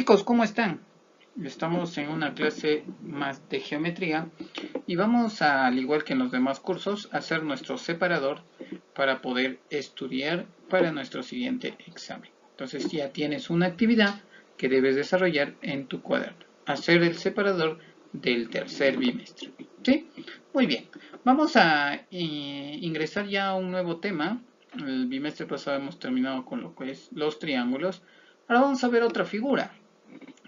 Chicos, ¿cómo están? Estamos en una clase más de geometría y vamos a, al igual que en los demás cursos, a hacer nuestro separador para poder estudiar para nuestro siguiente examen. Entonces ya tienes una actividad que debes desarrollar en tu cuaderno. Hacer el separador del tercer bimestre. ¿Sí? Muy bien. Vamos a ingresar ya a un nuevo tema. El bimestre pasado hemos terminado con lo que es los triángulos. Ahora vamos a ver otra figura,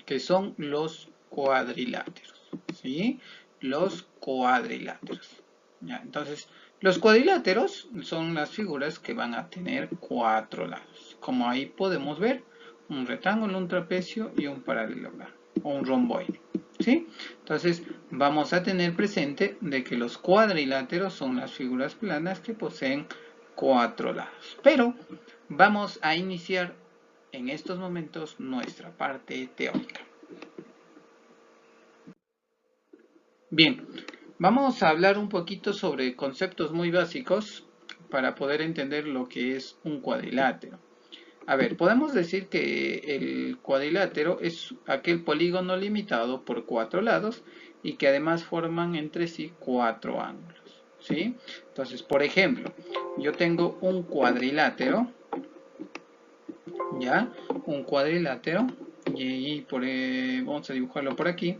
que son los cuadriláteros, ¿sí? Los cuadriláteros. ¿Ya? Entonces, los cuadriláteros son las figuras que van a tener cuatro lados. Como ahí podemos ver, un rectángulo, un trapecio y un paralelogramo, o un romboide, ¿sí? Entonces, vamos a tener presente de que los cuadriláteros son las figuras planas que poseen cuatro lados. Pero vamos a iniciar en estos momentos nuestra parte teórica. Bien, vamos a hablar un poquito sobre conceptos muy básicos para poder entender lo que es un cuadrilátero. A ver, podemos decir que el cuadrilátero es aquel polígono limitado por cuatro lados y que además forman entre sí cuatro ángulos, ¿sí? Entonces, por ejemplo, yo tengo un cuadrilátero, ¿ya? Un cuadrilátero, y vamos a dibujarlo por aquí,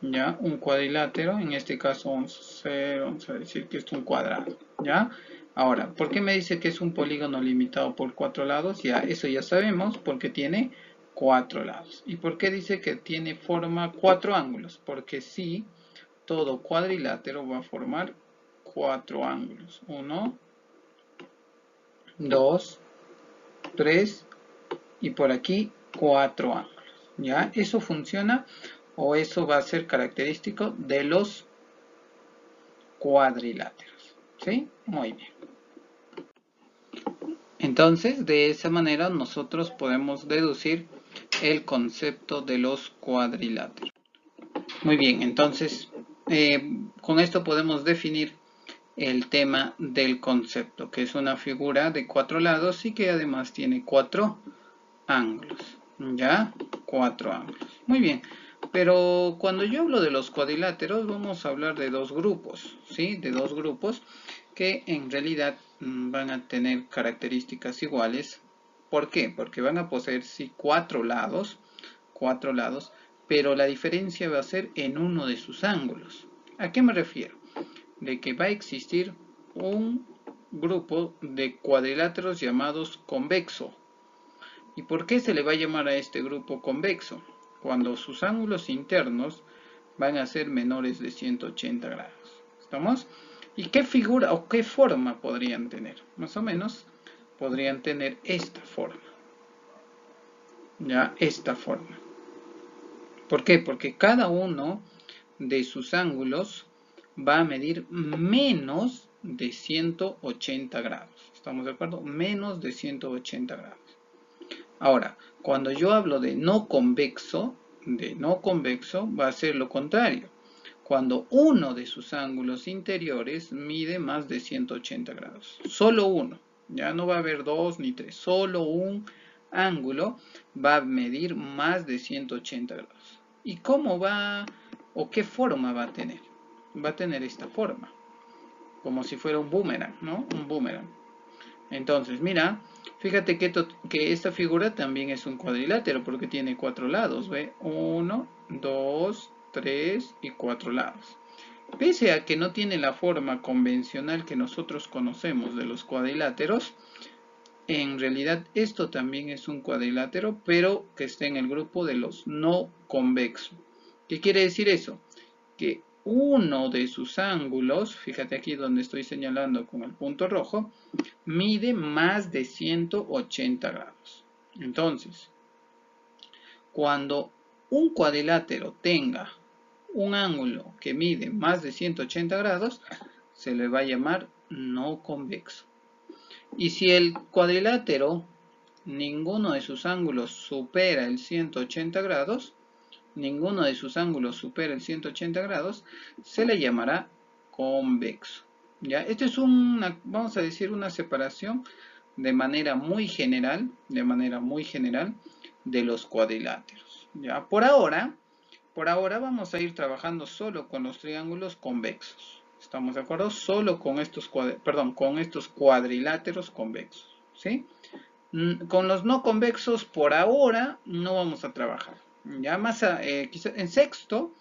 ¿ya? Un cuadrilátero, en este caso vamos a decir que es un cuadrado, ¿ya? Ahora, ¿por qué me dice que es un polígono limitado por cuatro lados? Ya, eso ya sabemos, porque tiene cuatro lados. ¿Y por qué dice que tiene forma cuatro ángulos? Porque sí, todo cuadrilátero va a formar cuatro ángulos. 1, 2, 3 y por aquí cuatro ángulos. ¿Ya? Eso funciona o eso va a ser característico de los cuadriláteros. ¿Sí? Muy bien. Entonces, de esa manera nosotros podemos deducir el concepto de los cuadriláteros. Muy bien, entonces con esto podemos definir el tema del concepto, que es una figura de cuatro lados y que además tiene cuatro ángulos. ¿Ya? Cuatro ángulos. Muy bien. Pero cuando yo hablo de los cuadriláteros, vamos a hablar de dos grupos, ¿sí? De dos grupos que en realidad van a tener características iguales. ¿Por qué? Porque van a poseer, sí, cuatro lados, pero la diferencia va a ser en uno de sus ángulos. ¿A qué me refiero? De que va a existir un grupo de cuadriláteros llamados convexo. ¿Y por qué se le va a llamar a este grupo convexo? Cuando sus ángulos internos van a ser menores de 180 grados. ¿Estamos? ¿Y qué figura o qué forma podrían tener? Más o menos podrían tener esta forma. ¿Ya? Esta forma. ¿Por qué? Porque cada uno de sus ángulos va a medir menos de 180 grados. ¿Estamos de acuerdo? Menos de 180 grados. Ahora, cuando yo hablo de no convexo va a ser lo contrario. Cuando uno de sus ángulos interiores mide más de 180 grados. Solo uno. Ya no va a haber dos ni tres. Solo un ángulo va a medir más de 180 grados. ¿Y cómo va o qué forma va a tener? Va a tener esta forma. Como si fuera un boomerang, ¿no? Un boomerang. Entonces, mira, fíjate que esta figura también es un cuadrilátero porque tiene cuatro lados, ¿ve? 1, 2, 3 y 4 lados. Pese a que no tiene la forma convencional que nosotros conocemos de los cuadriláteros, en realidad esto también es un cuadrilátero, pero que está en el grupo de los no convexos. ¿Qué quiere decir eso? Que uno de sus ángulos, fíjate aquí donde estoy señalando con el punto rojo, mide más de 180 grados. Entonces, cuando un cuadrilátero tenga un ángulo que mide más de 180 grados, se le va a llamar no convexo. Y si el cuadrilátero, ninguno de sus ángulos supera el 180 grados, se le llamará convexo. ¿Ya? Esto es vamos a decir, una separación de manera muy general, de los cuadriláteros. Ya, por ahora vamos a ir trabajando solo con los triángulos convexos. ¿Estamos de acuerdo? Solo con estos, con estos cuadriláteros convexos, ¿sí? Con los no convexos por ahora no vamos a trabajar. Ya más quizá en sexto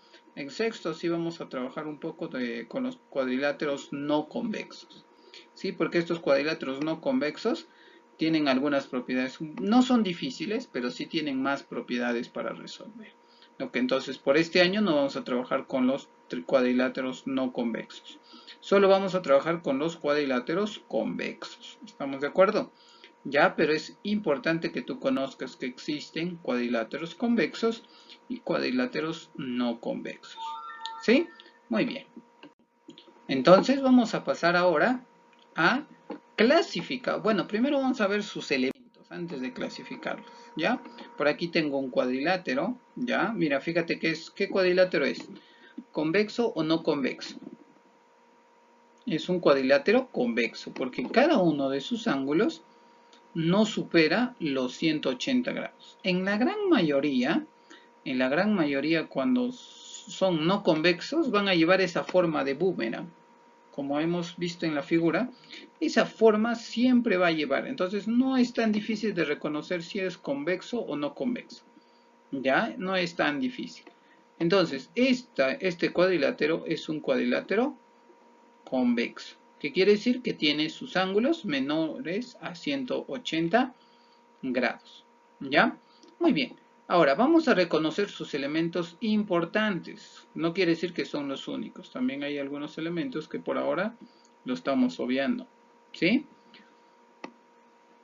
sí vamos a trabajar un poco con los cuadriláteros no convexos. ¿Sí? Porque estos cuadriláteros no convexos tienen algunas propiedades, no son difíciles, pero sí tienen más propiedades para resolver. Entonces, por este año no vamos a trabajar con los cuadriláteros no convexos. Solo vamos a trabajar con los cuadriláteros convexos. ¿Estamos de acuerdo? Ya, pero es importante que tú conozcas que existen cuadriláteros convexos y cuadriláteros no convexos. ¿Sí? Muy bien. Entonces vamos a pasar ahora a clasificar. Bueno, primero vamos a ver sus elementos antes de clasificarlos, ¿ya? Por aquí tengo un cuadrilátero, ¿ya? Mira, fíjate ¿qué cuadrilátero es? ¿Convexo o no convexo? Es un cuadrilátero convexo, porque cada uno de sus ángulos no supera los 180 grados. En la gran mayoría cuando son no convexos, van a llevar esa forma de boomerang. Como hemos visto en la figura, esa forma siempre va a llevar. Entonces no es tan difícil de reconocer si es convexo o no convexo. Ya, no es tan difícil. Entonces, este cuadrilátero es un cuadrilátero convexo. ¿Qué quiere decir? Que tiene sus ángulos menores a 180 grados. ¿Ya? Muy bien. Ahora, vamos a reconocer sus elementos importantes. No quiere decir que son los únicos. También hay algunos elementos que por ahora lo estamos obviando. ¿Sí?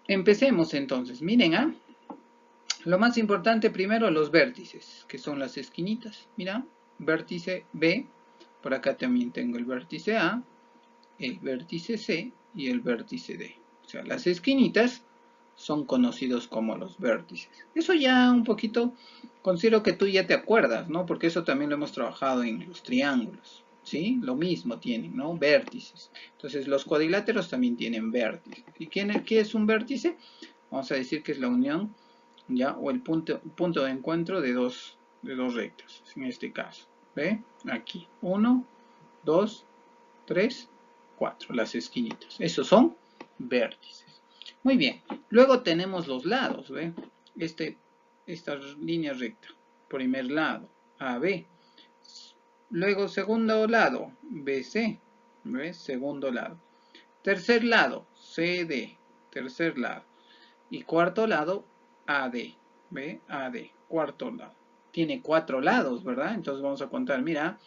Empecemos entonces. Miren, lo más importante primero, los vértices, que son las esquinitas. Mira, vértice B. Por acá también tengo el vértice A, el vértice C y el vértice D. O sea, las esquinitas son conocidos como los vértices. Eso ya un poquito, considero que tú ya te acuerdas, ¿no? Porque eso también lo hemos trabajado en los triángulos, ¿sí? Lo mismo tienen, ¿no? Vértices. Entonces, los cuadriláteros también tienen vértices. ¿Y qué es un vértice? Vamos a decir que es la unión, ¿ya? O el punto de encuentro de dos rectas, en este caso. ¿Ve? Aquí. 1, 2, 3, 4. Las esquinitas. Esos son vértices. Muy bien. Luego tenemos los lados, ¿ve? Esta línea recta. Primer lado, AB. Luego segundo lado, BC. ¿Ve? Segundo lado. Tercer lado, CD. Tercer lado. Y cuarto lado, AD. ¿Ve? AD. Cuarto lado. Tiene 4 lados, ¿verdad? Entonces vamos a contar, mira.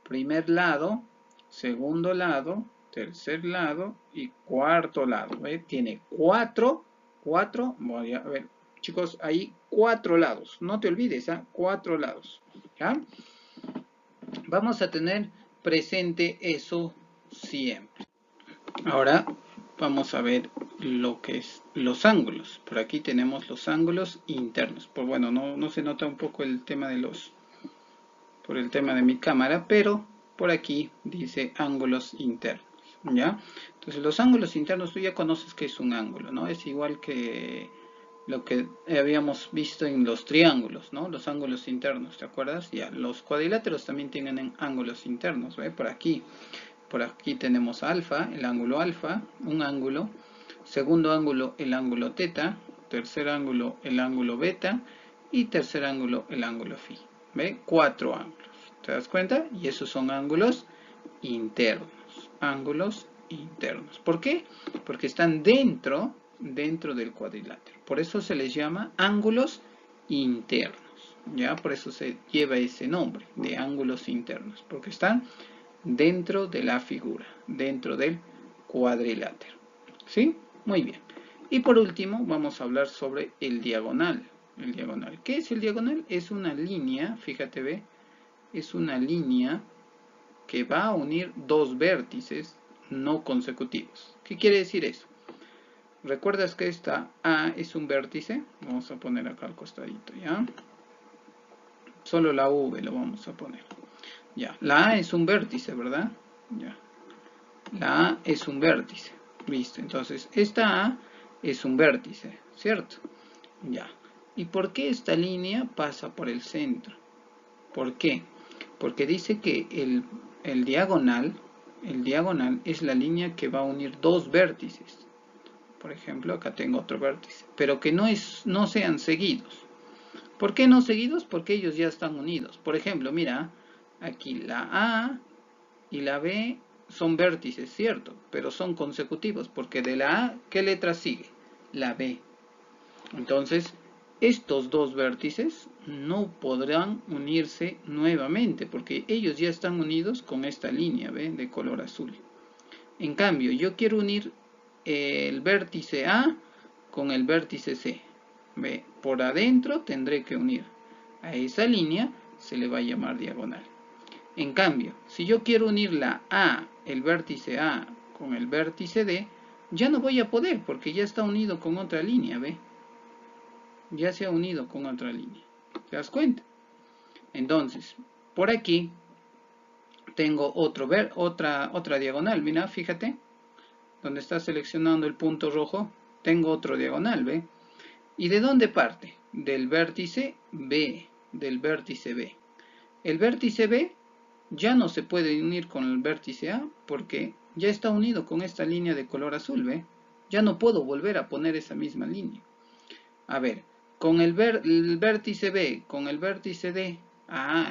Primer lado, segundo lado, tercer lado y cuarto lado. ¿Ve? Tiene cuatro, voy a ver, chicos, hay 4 lados. No te olvides, 4 lados. ¿Ya? Vamos a tener presente eso siempre. Ahora vamos a ver lo que es los ángulos. Por aquí tenemos los ángulos internos. Pues bueno, no se nota un poco el tema de por el tema de mi cámara, pero por aquí dice ángulos internos, ¿ya? Entonces los ángulos internos, tú ya conoces que es un ángulo, ¿no? Es igual que lo que habíamos visto en los triángulos, ¿no? Los ángulos internos, ¿te acuerdas? Ya, los cuadriláteros también tienen ángulos internos, ¿ve? Por aquí tenemos alfa, el ángulo alfa, un ángulo. Segundo ángulo, el ángulo teta. Tercer ángulo, el ángulo beta. Y tercer ángulo, el ángulo phi. ¿Ve? 4 ángulos. ¿Te das cuenta? Y esos son ángulos internos. Ángulos internos. ¿Por qué? Porque están dentro del cuadrilátero. Por eso se les llama ángulos internos. ¿Ya? Por eso se lleva ese nombre de ángulos internos. Porque están dentro de la figura, dentro del cuadrilátero. ¿Sí? Muy bien. Y por último vamos a hablar sobre el diagonal. El diagonal. ¿Qué es el diagonal? Es una línea, fíjate, ve, es una línea que va a unir dos vértices no consecutivos. ¿Qué quiere decir eso? ¿Recuerdas que esta A es un vértice? Vamos a poner acá al costadito, ¿ya? Solo la V lo vamos a poner. Ya, la A es un vértice, ¿verdad? Ya. La A es un vértice. Listo. Entonces, esta A es un vértice, ¿cierto? Ya. ¿Y por qué esta línea pasa por el centro? ¿Por qué? Porque dice que el diagonal es la línea que va a unir dos vértices. Por ejemplo, acá tengo otro vértice, pero que no sean seguidos. ¿Por qué no seguidos? Porque ellos ya están unidos. Por ejemplo, mira, aquí la A y la B son vértices, ¿cierto? Pero son consecutivos, porque de la A, ¿qué letra sigue? La B. Entonces, estos dos vértices no podrán unirse nuevamente, porque ellos ya están unidos con esta línea, ¿ve? De color azul. En cambio, yo quiero unir el vértice A con el vértice C. ¿Ve? Por adentro tendré que unir. A esa línea se le va a llamar diagonal. En cambio, si yo quiero unir la A, el vértice A, con el vértice D, ya no voy a poder porque ya está unido con otra línea, ¿ve? Ya se ha unido con otra línea. ¿Te das cuenta? Entonces, por aquí tengo otra diagonal. Mira, fíjate, donde está seleccionando el punto rojo, tengo otro diagonal, ¿ve? ¿Y de dónde parte? Del vértice B, del vértice B. El vértice B ya no se puede unir con el vértice A porque ya está unido con esta línea de color azul, ¿ve? Ya no puedo volver a poner esa misma línea. A ver, con el vértice B, con el vértice D,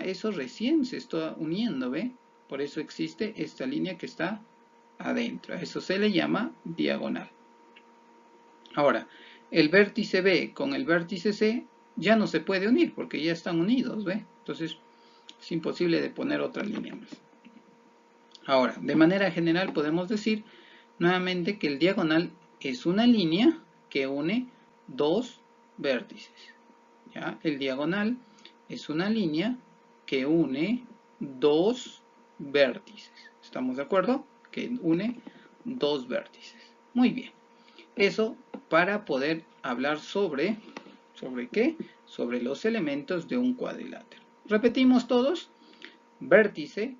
eso recién se está uniendo, ¿ve? Por eso existe esta línea que está adentro. A eso se le llama diagonal. Ahora, el vértice B con el vértice C ya no se puede unir porque ya están unidos, ¿ve? Entonces, es imposible de poner otra línea más. Ahora, de manera general podemos decir nuevamente que el diagonal es una línea que une dos vértices. ¿Ya? El diagonal es una línea que une dos vértices. ¿Estamos de acuerdo? Que une dos vértices. Muy bien. Eso para poder hablar ¿sobre qué? Sobre los elementos de un cuadrilátero. Repetimos todos. Vértice,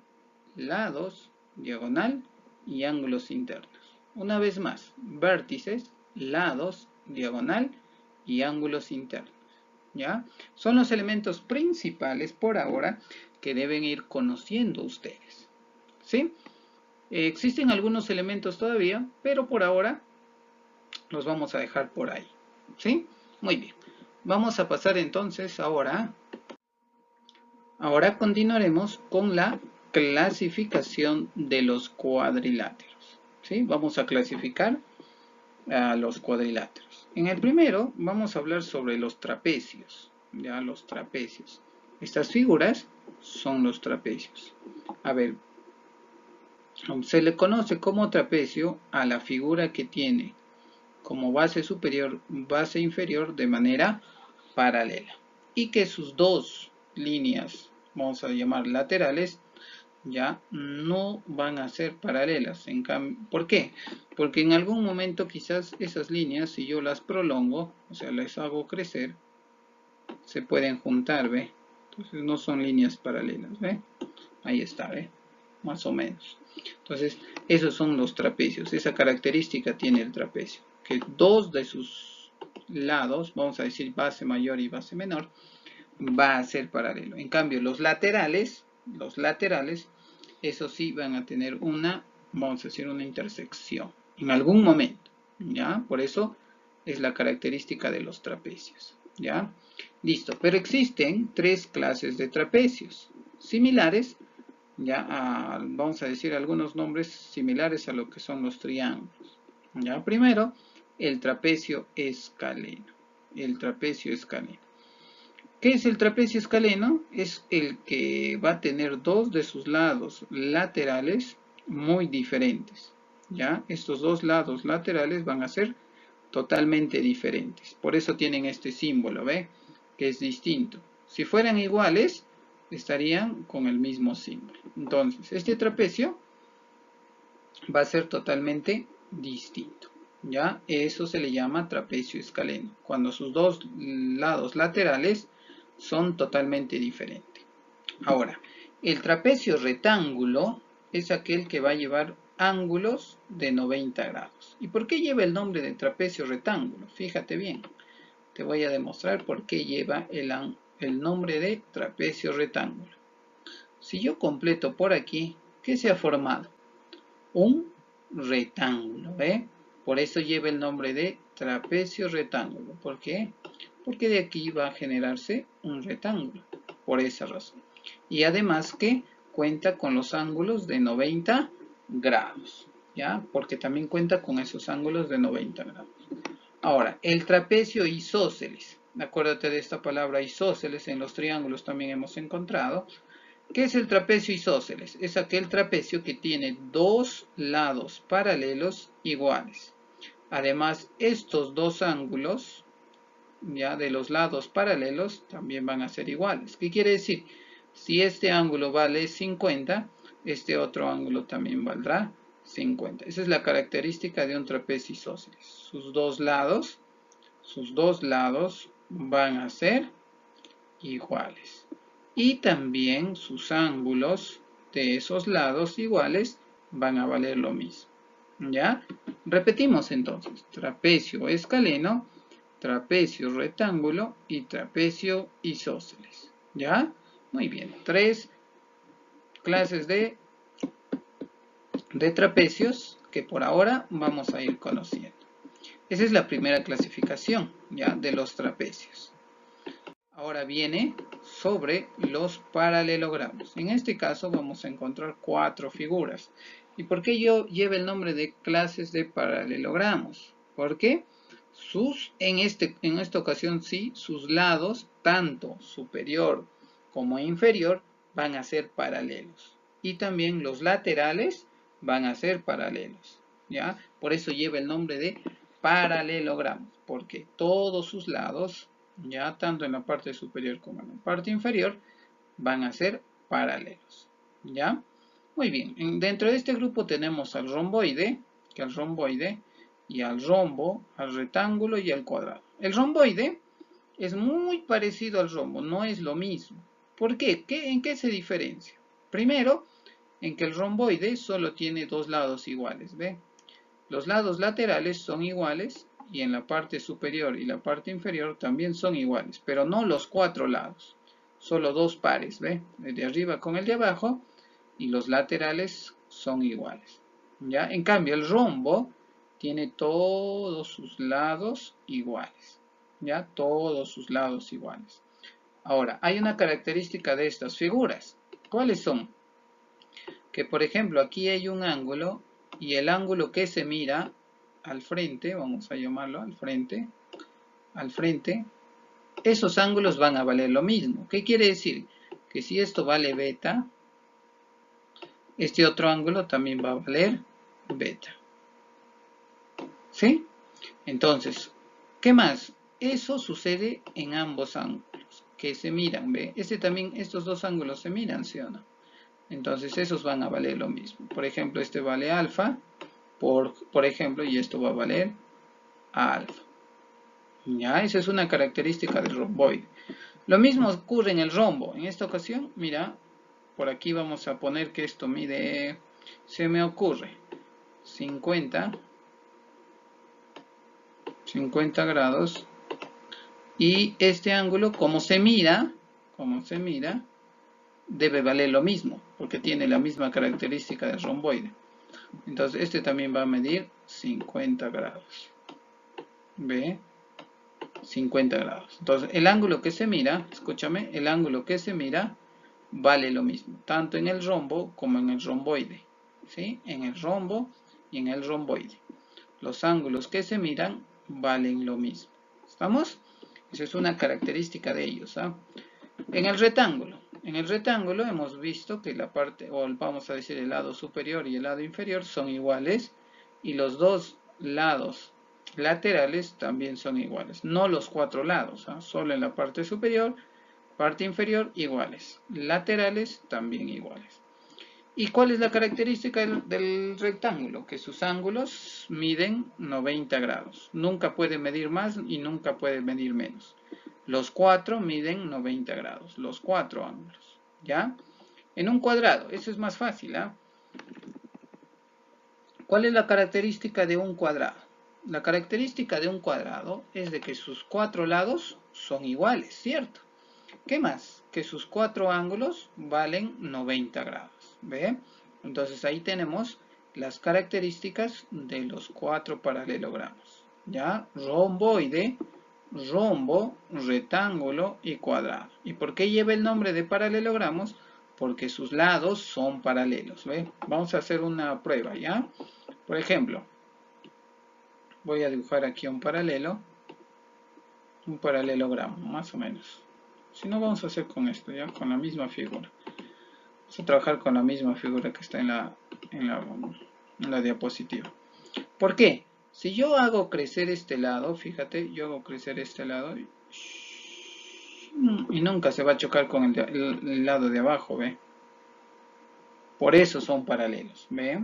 lados, diagonal y ángulos internos. Una vez más, vértices, lados, diagonal y ángulos internos. ¿Ya? Son los elementos principales por ahora que deben ir conociendo ustedes. ¿Sí? Existen algunos elementos todavía, pero por ahora los vamos a dejar por ahí. ¿Sí? Muy bien. Vamos a pasar entonces ahora. Ahora continuaremos con la clasificación de los cuadriláteros. ¿Sí? Vamos a clasificar a los cuadriláteros. En el primero vamos a hablar sobre los trapecios. Ya, los trapecios. Estas figuras son los trapecios. A ver, se le conoce como trapecio a la figura que tiene como base superior, base inferior de manera paralela. Y que sus dos líneas, vamos a llamar laterales, ya no van a ser paralelas. En cambio, ¿por qué? Porque en algún momento quizás esas líneas, si yo las prolongo, o sea, las hago crecer, se pueden juntar, ¿ve? Entonces no son líneas paralelas, ¿ve? Ahí está, ¿ve? Más o menos. Entonces, esos son los trapecios. Esa característica tiene el trapecio, que dos de sus lados, vamos a decir base mayor y base menor, va a ser paralelo. En cambio, los laterales, esos sí van a tener una, vamos a decir, una intersección en algún momento, ¿ya? Por eso es la característica de los trapecios, ¿ya? Listo, pero existen tres clases de trapecios similares, ya vamos a decir algunos nombres similares a lo que son los triángulos, ¿ya? Primero, el trapecio escaleno. El trapecio escaleno. ¿Qué es el trapecio escaleno? Es el que va a tener dos de sus lados laterales muy diferentes, ¿ya? Estos dos lados laterales van a ser totalmente diferentes. Por eso tienen este símbolo, ¿ve? Que es distinto. Si fueran iguales, estarían con el mismo símbolo. Entonces, este trapecio va a ser totalmente distinto, ¿ya? Eso se le llama trapecio escaleno, cuando sus dos lados laterales son totalmente diferentes. Ahora, el trapecio rectángulo es aquel que va a llevar ángulos de 90 grados. ¿Y por qué lleva el nombre de trapecio rectángulo? Fíjate bien. te voy a demostrar por qué lleva el nombre de trapecio rectángulo. Si yo completo por aquí, ¿qué se ha formado? Un rectángulo, ¿ve? Por eso lleva el nombre de trapecio rectángulo. ¿Por qué? Porque de aquí va a generarse un rectángulo, por esa razón. Y además que cuenta con los ángulos de 90 grados, ¿ya? Porque también cuenta con esos ángulos de 90 grados. Ahora, el trapecio isósceles. Acuérdate de esta palabra isósceles, en los triángulos también hemos encontrado. ¿Qué es el trapecio isósceles? Es aquel trapecio que tiene dos lados paralelos iguales. Además, estos dos ángulos, ya de los lados paralelos, también van a ser iguales. ¿Qué quiere decir? Si este ángulo vale 50, este otro ángulo también valdrá 50. Esa es la característica de un trapecio isósceles. Sus dos lados van a ser iguales. Y también sus ángulos de esos lados iguales van a valer lo mismo. ¿Ya? Repetimos entonces. Trapecio escaleno, trapecio rectángulo y trapecio isósceles. ¿Ya? Muy bien. 3 clases de trapecios que por ahora vamos a ir conociendo. Esa es la primera clasificación, ¿ya? De los trapecios. Ahora viene sobre los paralelogramos. En este caso vamos a encontrar 4 figuras. ¿Y por qué yo llevo el nombre de clases de paralelogramos? Porque en esta ocasión sí, sus lados, tanto superior como inferior, van a ser paralelos. Y también los laterales van a ser paralelos, ¿ya? Por eso lleva el nombre de paralelogramos, porque todos sus lados, ya tanto en la parte superior como en la parte inferior, van a ser paralelos, ¿ya? Muy bien, dentro de este grupo tenemos al romboide, y al rombo, al rectángulo y al cuadrado. El romboide es muy parecido al rombo, no es lo mismo. ¿Por qué? ¿En qué se diferencia? Primero, en que el romboide solo tiene dos lados iguales, ¿ve? Los lados laterales son iguales y en la parte superior y la parte inferior también son iguales, pero no los 4 lados, solo dos pares, ¿ve? El de arriba con el de abajo y los laterales son iguales, ¿ya? En cambio, el rombo tiene todos sus lados iguales, ¿ya? Todos sus lados iguales. Ahora, hay una característica de estas figuras. ¿Cuáles son? Que, por ejemplo, aquí hay un ángulo y el ángulo que se mira al frente, vamos a llamarlo al frente, esos ángulos van a valer lo mismo. ¿Qué quiere decir? Que si esto vale beta, este otro ángulo también va a valer beta. ¿Sí? Entonces, ¿qué más? Eso sucede en ambos ángulos que se miran, ¿ve? Estos dos ángulos se miran, ¿sí o no? Entonces esos van a valer lo mismo. Por ejemplo, este vale alfa, por ejemplo, y esto va a valer alfa. Ya, esa es una característica del romboide. Lo mismo ocurre en el rombo. En esta ocasión, mira, por aquí vamos a poner que esto mide, se me ocurre, 50 grados. Y este ángulo, como se mira, debe valer lo mismo, porque tiene la misma característica del romboide. Entonces este también va a medir 50 grados. ¿Ve? 50 grados. Entonces el ángulo que se mira, escúchame, el ángulo que se mira vale lo mismo, tanto en el rombo como en el romboide. ¿Sí? En el rombo y en el romboide. Los ángulos que se miran valen lo mismo. ¿Estamos? Esa es una característica de ellos. ¿Ah? En el rectángulo hemos visto que la parte, o vamos a decir el lado superior y el lado inferior son iguales y los dos lados laterales también son iguales. No los 4 lados, ¿eh? Solo en la parte superior, parte inferior iguales. Laterales también iguales. ¿Y cuál es la característica del rectángulo? Que sus ángulos miden 90 grados. Nunca puede medir más y nunca puede medir menos. Los 4 miden 90 grados, los 4 ángulos, ¿ya? En un cuadrado, eso es más fácil, ¿ah? ¿Cuál es la característica de un cuadrado? La característica de un cuadrado es de que sus 4 lados son iguales, ¿cierto? ¿Qué más? Que sus 4 ángulos valen 90 grados, ¿ve? Entonces ahí tenemos las características de los 4 paralelogramos, ¿ya? Romboide, rombo, rectángulo y cuadrado. ¿Y por qué lleva el nombre de paralelogramos? Porque sus lados son paralelos, ¿ve? Vamos a hacer una prueba, ¿ya? Por ejemplo, voy a dibujar aquí un paralelogramo, más o menos. Si no, vamos a hacer con esto, ¿ya? Con la misma figura. Vamos a trabajar con la misma figura que está en la diapositiva. ¿Por qué? Si yo hago crecer este lado, fíjate, yo hago crecer este lado y nunca se va a chocar con el lado de abajo, ¿ve? Por eso son paralelos, ¿ve?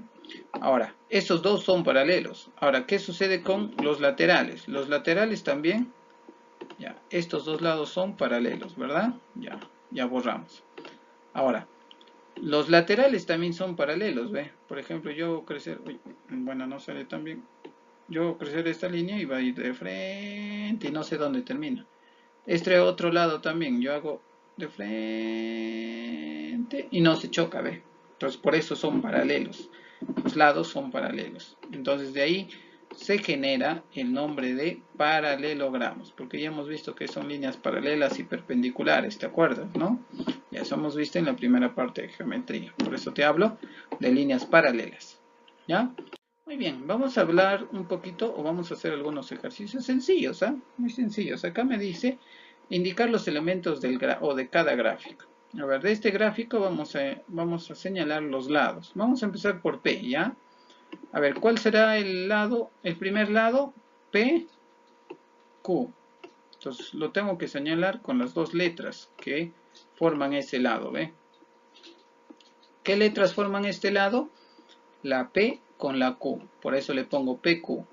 Ahora, estos dos son paralelos. Ahora, ¿qué sucede con los laterales? Los laterales también, ya, estos dos lados son paralelos, ¿verdad? Ya borramos. Ahora, los laterales también son paralelos, ¿ve? Por ejemplo, yo hago crecer, uy, bueno, no sale tan bien. Yo hago crecer esta línea y va a ir de frente y no sé dónde termina. Este otro lado también, yo hago de frente y no se choca, ¿ve? Entonces por eso son paralelos. Los lados son paralelos. Entonces de ahí se genera el nombre de paralelogramos, porque ya hemos visto que son líneas paralelas y perpendiculares, ¿te acuerdas, no? Ya eso hemos visto en la primera parte de geometría. Por eso te hablo de líneas paralelas, ¿ya? Muy bien, vamos a hablar un poquito o vamos a hacer algunos ejercicios sencillos, ¿eh? Muy sencillos. Acá me dice indicar los elementos de cada gráfico. A ver, de este gráfico vamos a señalar los lados. Vamos a empezar por P, ¿ya? A ver, ¿cuál será el primer lado? P, Q. Entonces lo tengo que señalar con las dos letras que forman ese lado, ¿ve? ¿Qué letras forman este lado? La P con la Q. Por eso le pongo PQ.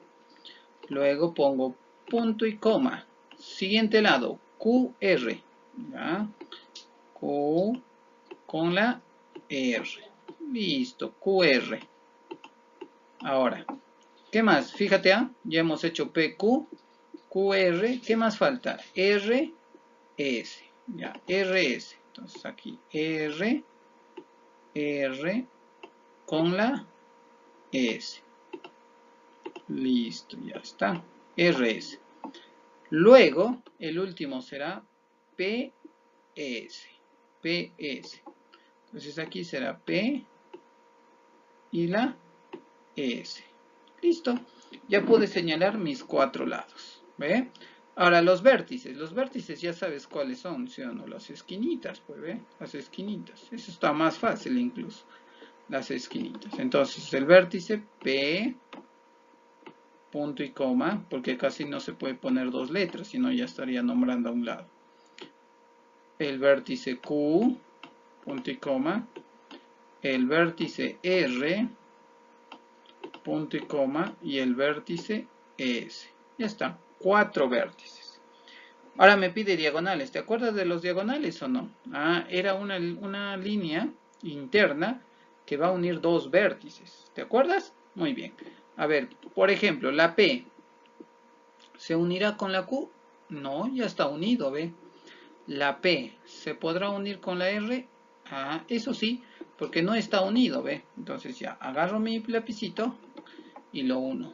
Luego pongo punto y coma. Siguiente lado, QR. ¿Ya? Q con la R. Listo, QR. Ahora, ¿qué más? Fíjate, ya hemos hecho PQ, QR. ¿Qué más falta? RS. Ya, RS. Entonces aquí R con la S. Listo, ya está. RS. Luego, el último será PS. PS. Entonces aquí será P y la S. Listo. Ya pude señalar mis 4 lados. ¿Ve? Ahora los vértices. Los vértices ya sabes cuáles son, ¿sí o no? Las esquinitas, pues, ¿ve? Las esquinitas. Eso está más fácil incluso. Las esquinitas. Entonces el vértice P, punto y coma, porque casi no se puede poner dos letras, sino ya estaría nombrando a un lado. El vértice Q, punto y coma. El vértice R, punto y coma, y el vértice S. Ya está, 4 vértices. Ahora me pide diagonales. ¿Te acuerdas de los diagonales o no? Era una línea interna que va a unir dos vértices. ¿Te acuerdas? Muy bien. A ver, por ejemplo, la P ¿se unirá con la Q? No, ya está unido, ¿ve? La P ¿se podrá unir con la R? Eso sí, porque no está unido, ¿ve? Entonces ya, agarro mi lapicito y lo uno.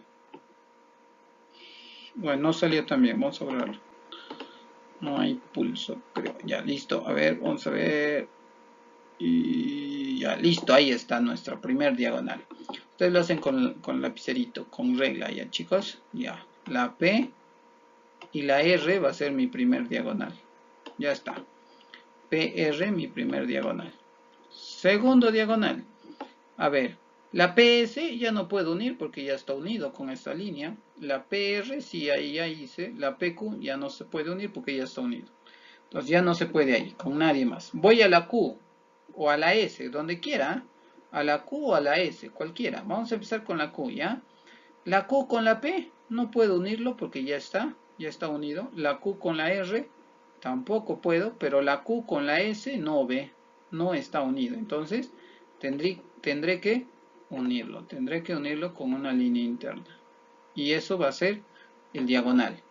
Bueno, no salió tan bien, vamos a borrarlo. No hay pulso, creo. Ya, listo. A ver, vamos a ver. Y ya, listo. Ahí está nuestra primer diagonal. Ustedes lo hacen con lapicerito, con regla, ya, chicos. Ya, la P y la R va a ser mi primer diagonal. Ya está. PR, mi primer diagonal. Segundo diagonal. A ver, la PS ya no puedo unir porque ya está unido con esta línea. La PR, sí, ahí ya hice. La PQ ya no se puede unir porque ya está unido. Entonces ya no se puede ahí, con nadie más. Voy a la Q o a la S, donde quiera. A la Q o a la S, cualquiera. Vamos a empezar con la Q, ¿ya? La Q con la P, no puedo unirlo porque ya está unido. La Q con la R, tampoco puedo, pero la Q con la S no está unido. Entonces tendré que unirlo con una línea interna. y eso va a ser el diagonal.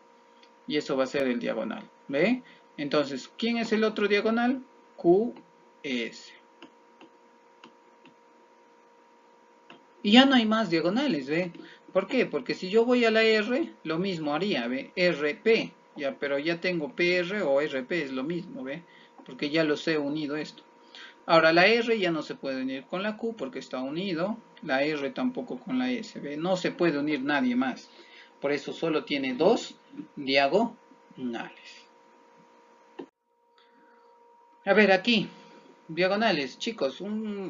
Y eso va a ser el diagonal. ¿Ve? Entonces, ¿quién es el otro diagonal? QS. Y ya no hay más diagonales, ¿ve? ¿Por qué? Porque si yo voy a la R, lo mismo haría, ¿ve? RP, ya, pero ya tengo PR o RP, es lo mismo, ¿ve? Porque ya los he unido esto. Ahora la R ya no se puede unir con la Q porque está unido, la R tampoco con la S, ¿ve? No se puede unir nadie más. Por eso solo tiene dos diagonales. A ver, aquí, diagonales, chicos,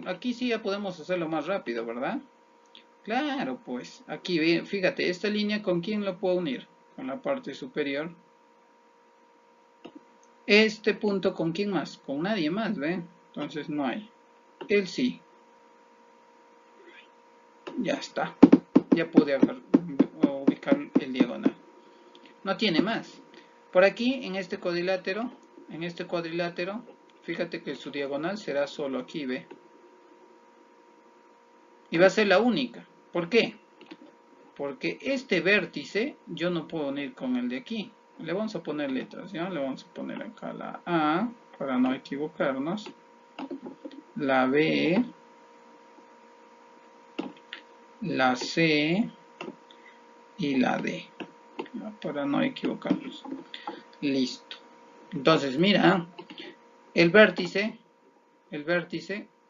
aquí sí ya podemos hacerlo más rápido, ¿verdad? Claro, pues, aquí, fíjate, esta línea, ¿con quién lo puedo unir? Con la parte superior. Este punto, ¿con quién más? Con nadie más, ¿ve? Entonces no hay. Él sí. Ya está. Ya pude ubicar el diagonal. No tiene más. Por aquí, en este cuadrilátero, fíjate que su diagonal será solo aquí, ¿ve? Y va a ser la única. ¿Por qué? Porque este vértice yo no puedo unir con el de aquí. Le vamos a poner letras, ¿ya? Le vamos a poner acá la A, para no equivocarnos. La B, la C y la D. ¿Ya? Para no equivocarnos. Listo. Entonces, mira, el vértice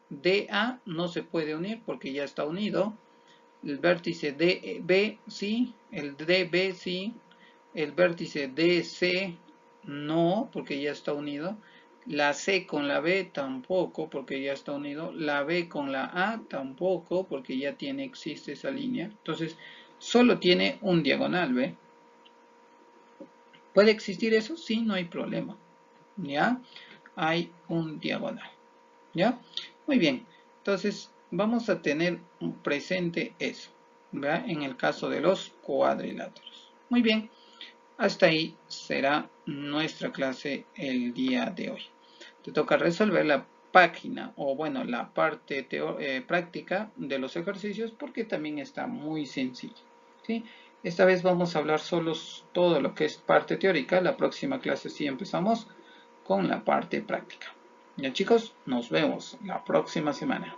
DA no se puede unir porque ya está unido. El vértice DB sí, el DB sí, el vértice DC no, porque ya está unido. La C con la B tampoco, porque ya está unido. La B con la A tampoco, porque ya existe esa línea. Entonces, solo tiene un diagonal, ¿ve? ¿Puede existir eso? Sí, no hay problema. ¿Ya? Hay un diagonal. ¿Ya? Muy bien. Entonces, vamos a tener presente eso, ¿verdad? En el caso de los cuadriláteros. Muy bien. Hasta ahí será nuestra clase el día de hoy. Te toca resolver la página o bueno, la parte práctica de los ejercicios porque también está muy sencillo. ¿Sí? Esta vez vamos a hablar solo todo lo que es parte teórica. La próxima clase sí empezamos con la parte práctica. Ya chicos, nos vemos la próxima semana.